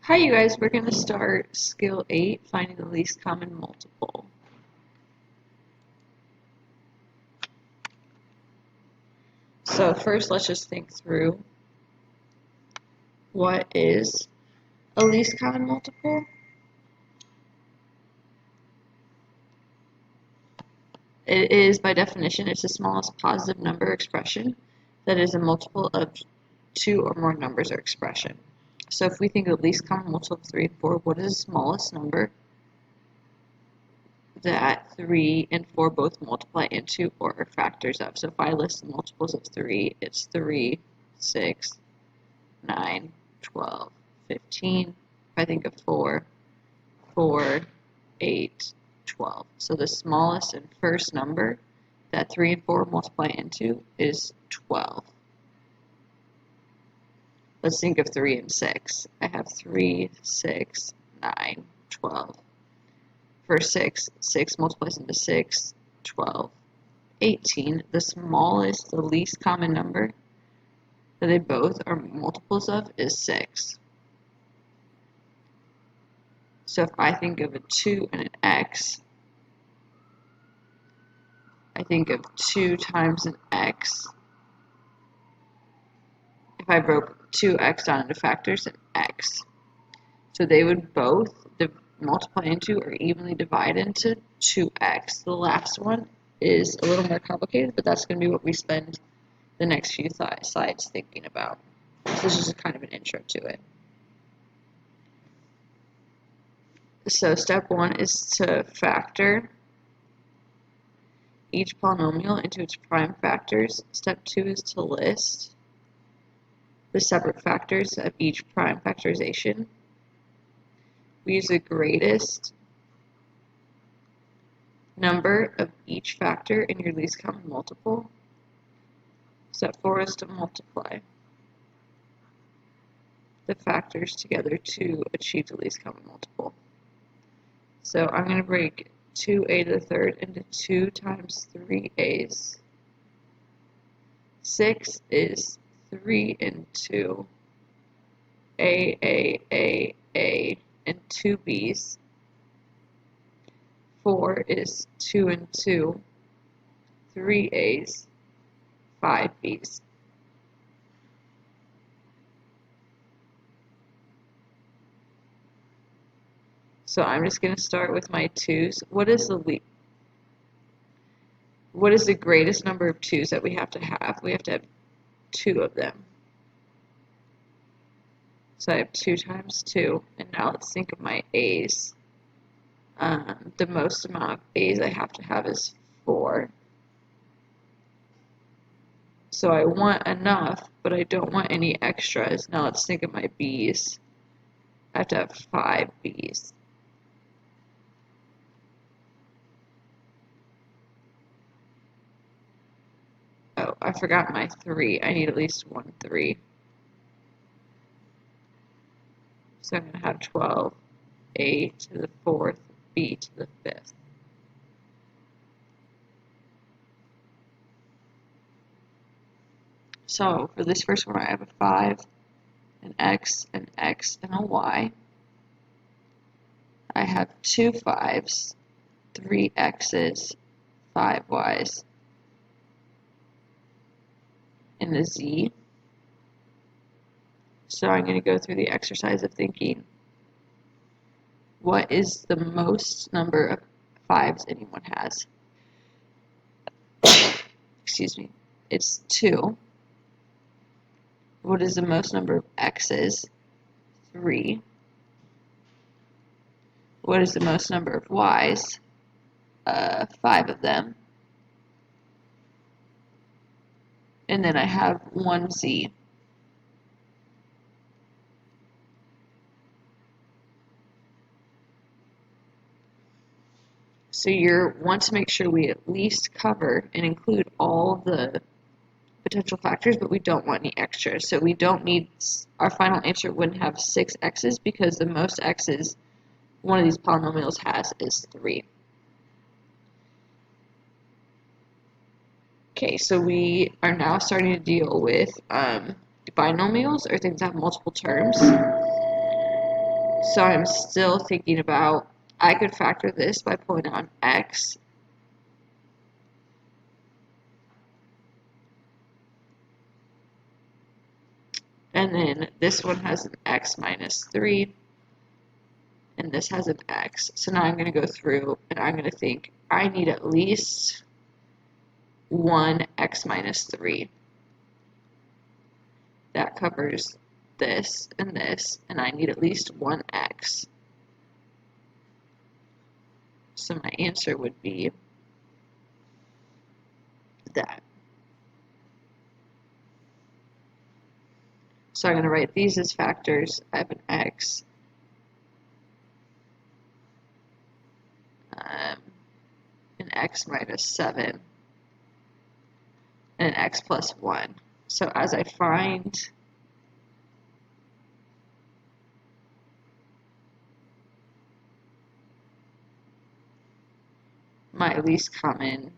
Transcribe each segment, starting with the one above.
Hi you guys, we're going to start skill 8, finding the least common multiple. So first let's just think through what is a least common multiple. It is, by definition, it's the smallest positive number expression that is a multiple of two or more numbers or expression. So if we think of the least common multiple of 3 and 4, what is the smallest number that 3 and 4 both multiply into or are factors of? So if I list the multiples of 3, it's 3, 6, 9, 12, 15. If I think of 4, 4, 8, 12. So the smallest and first number that 3 and 4 multiply into is 12. Let's think of 3 and 6. I have 3, 6, 9, 12. For 6, 6 multiplies into 6, 12, 18. The smallest, the least common number that they both are multiples of is 6. So if I think of a 2 and an x, I think of 2 times an x. If I broke 2x down into factors, an x. So they would both multiply into or evenly divide into 2x. The last one is a little more complicated, but that's going to be what we spend the next few slides thinking about. So this is kind of an intro to it. So step 1 is to factor each polynomial into its prime factors. Step 2 is to list the separate factors of each prime factorization. We use the greatest number of each factor in your least common multiple. Step 4 is to multiply the factors together to achieve the least common multiple. So I'm going to break 2a to the third into 2 times 3a's. 6 is 3 and 2, a, and 2 b's. 4 is 2 and 2, 3 a's, 5 b's. So I'm just going to start with my 2's. What is the greatest number of 2's that we have to have? We have to have 2 of them. So I have 2 times 2, and now let's think of my a's. The most amount of a's I have to have is 4. So I want enough, but I don't want any extras. Now let's think of my b's. I have to have 5 b's. Oh, I forgot my 3. I need at least 1 3. So I'm going to have 12, a to the 4th, b to the 5th. So for this first one, I have a 5, an x, and a y. I have 2 5's, 3 x's, 5 y's, and a z. So I'm going to go through the exercise of thinking, what is the most number of 5's anyone has? Excuse me. It's 2. What is the most number of x's? 3. What is the most number of y's? 5 of them. And then I have 1 z. So you want to make sure we at least cover and include all the potential factors, but we don't want any extras. So we don't need, our final answer wouldn't have 6 x's because the most x's one of these polynomials has is 3. Okay, so we are now starting to deal with binomials, or things that have multiple terms. So I'm still thinking about, I could factor this by pulling out an x. And then this one has an x minus 3. And this has an x. So now I'm going to go through and I'm going to think I need at least one x minus 3. That covers this, and I need at least one x. So my answer would be that. So I'm going to write these as factors. I have an x, an x minus 7, and an x plus 1. So as I find my least common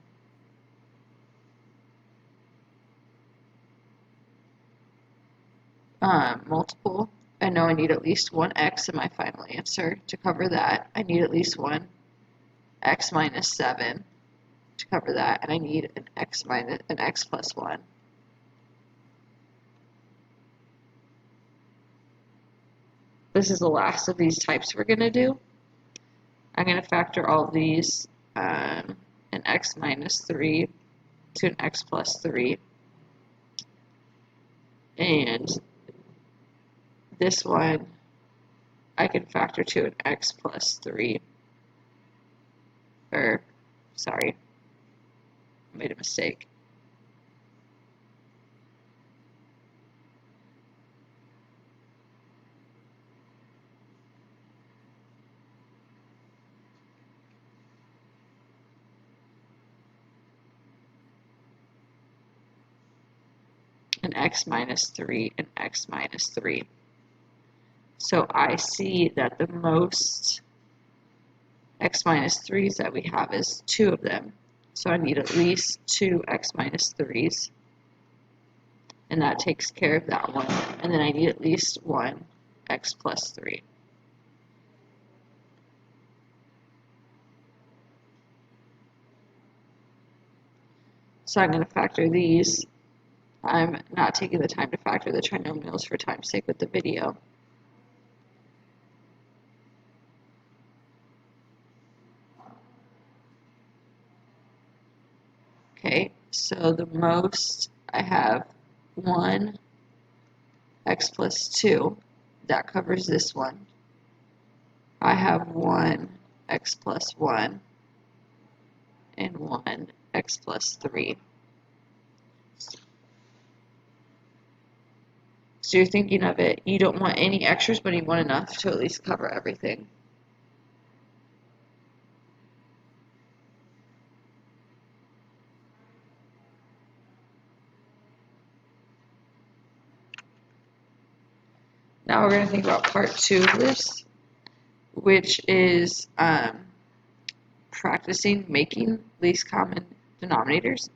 multiple, I know I need at least one x in my final answer. To cover that, I need at least one x minus 7 to cover that, and I need an x plus 1. This is the last of these types we're going to do. I'm going to factor all of these, an x minus 3 to an x plus 3. And this one, I can factor to an x plus 3. Or, sorry, I made a mistake. An x minus 3 and x minus 3. So I see that the most x minus 3's that we have is 2 of them. So I need at least 2 x minus 3's. And that takes care of that one. And then I need at least 1 x plus 3. So I'm going to factor these. I'm not taking the time to factor the trinomials for time's sake with the video. Okay, so the most I have 1 x plus 2. That covers this one. I have 1 x plus 1 and 1 x plus 3. So you're thinking of it, you don't want any extras, but you want enough to at least cover everything. Now we're going to think about part 2 of this, which is practicing making least common denominators.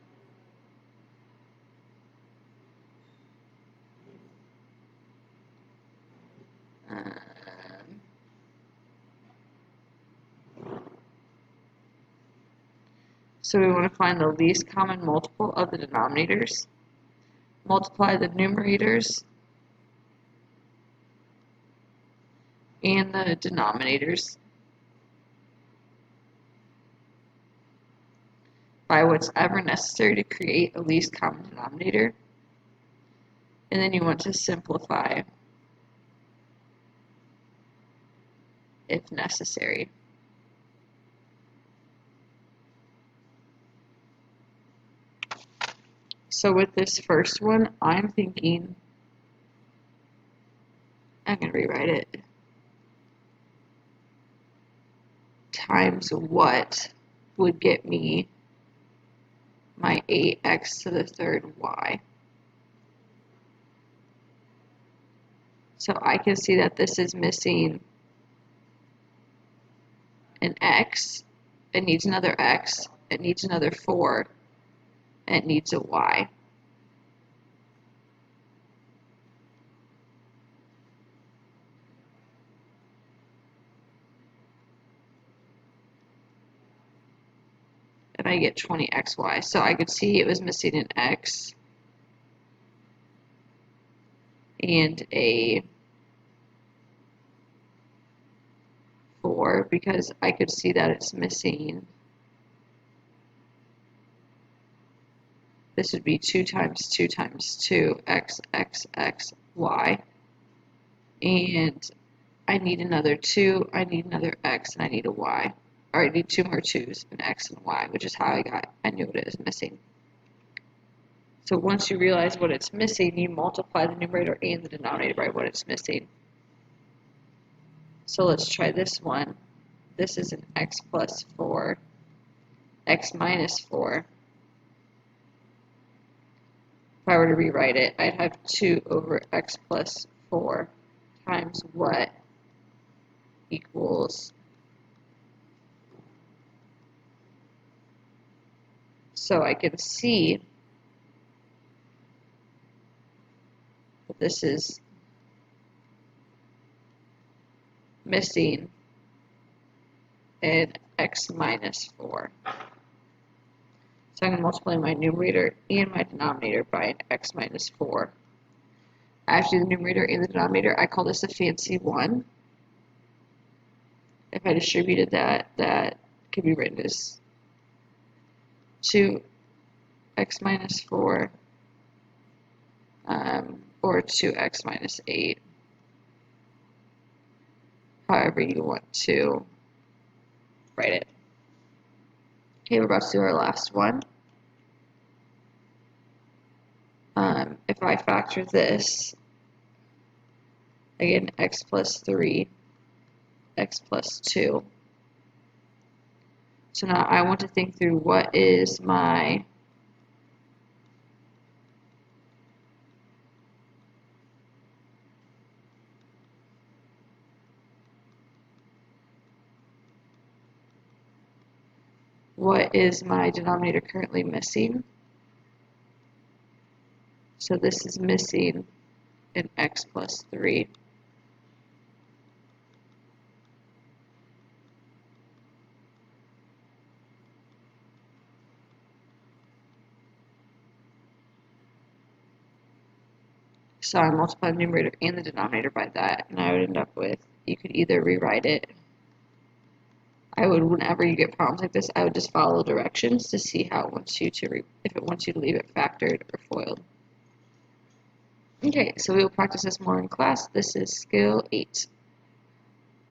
So we want to find the least common multiple of the denominators, multiply the numerators and the denominators by what's ever necessary to create a least common denominator. And then you want to simplify if necessary. So with this first one, I'm thinking, I'm going to rewrite it, times what would get me my 8x to the third y. So I can see that this is missing an x, it needs another x, it needs another 4, and it needs a y. I get 20xy. So I could see it was missing an x and a 4 because I could see that it's missing. This would be 2 times 2 times 2, x, x, x, y. And I need another 2, I need another x, and I need a y. Or I need 2 more 2's, an x and y, which is how I knew what it was missing. So once you realize what it's missing, you multiply the numerator and the denominator by what it's missing. So let's try this one. This is an x plus 4, x minus 4. If I were to rewrite it, I'd have 2 over x plus 4 times what equals. So I can see that this is missing an x minus 4. So I'm going to multiply my numerator and my denominator by an x minus 4. After the numerator and the denominator, I call this a fancy 1. If I distributed that, that could be written as 2x minus 4 or 2x minus 8. However you want to write it. Okay, we're about to do our last one. If I factor this, again, x plus 3, x plus 2. So now I want to think through what is my denominator currently missing? So this is missing an x plus 3. So I multiply the numerator and the denominator by that, and I would end up with, you could either rewrite it. I would, whenever you get problems like this, I would just follow directions to see how it wants you to, if it wants you to leave it factored or FOILed. Okay, so we will practice this more in class. This is skill 8.